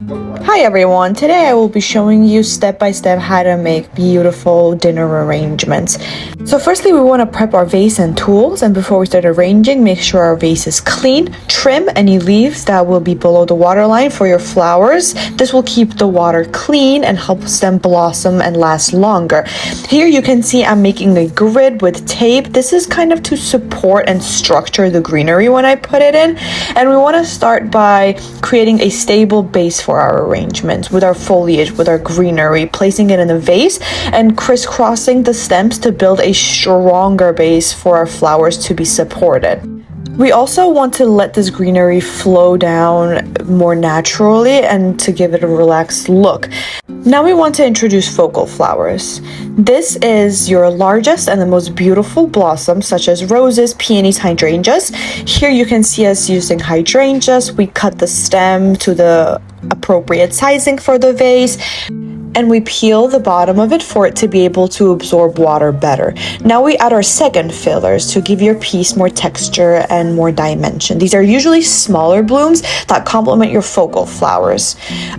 Hi everyone, today I will be showing you step by step how to make beautiful dinner arrangements. So firstly we want to prep our vase and tools, and before we start arranging, make sure our vase is clean. Trim any leaves that will be below the water line for your flowers. This will keep the water clean and helps them blossom and last longer. Here you can see I'm making a grid with tape. This is kind of to support and structure the greenery when I put it in, and we want to start by creating a stable base for our arrangements with our foliage, with our greenery, placing it in a vase and crisscrossing the stems to build a stronger base for our flowers to be supported. We also want to let this greenery flow down more naturally and to give it a relaxed look. Now we want to introduce focal flowers. This is your largest and the most beautiful blossoms, such as roses, peonies, hydrangeas. Here you can see us using hydrangeas. We cut the stem to the appropriate sizing for the vase, and we peel the bottom of it for it to be able to absorb water better. Now we add our second fillers to give your piece more texture and more dimension. These are usually smaller blooms that complement your focal flowers.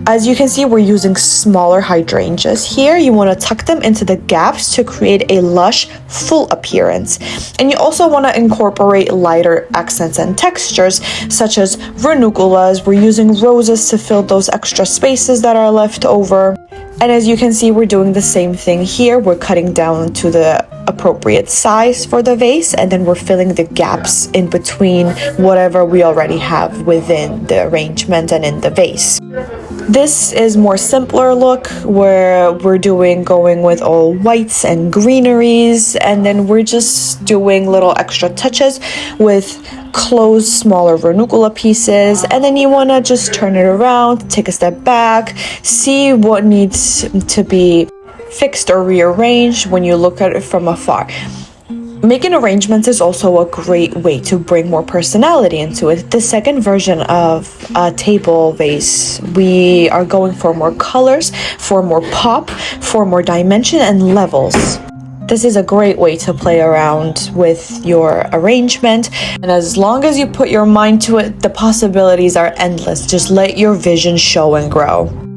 As you can see, we're using smaller hydrangeas. Here you want to tuck them into the gaps to create a lush, full appearance. And you also want to incorporate lighter accents and textures, such as ranunculus. We're using roses to fill those extra spaces that are left over. And as you can see, we're doing the same thing here. We're cutting down to the appropriate size for the vase, and then we're filling the gaps in between whatever we already have within the arrangement and in the vase. This is more simpler look where we're going with all whites and greeneries, and then we're just doing little extra touches with closed smaller ranuncula pieces. And then you want to just turn it around, take a step back, see what needs to be fixed or rearranged when you look at it from afar. Making arrangements is also a great way to bring more personality into it. The second version of a table vase, we are going for more colors, for more pop, for more dimension and levels. This is a great way to play around with your arrangement, and as long as you put your mind to it, the possibilities are endless. Just let your vision show and grow.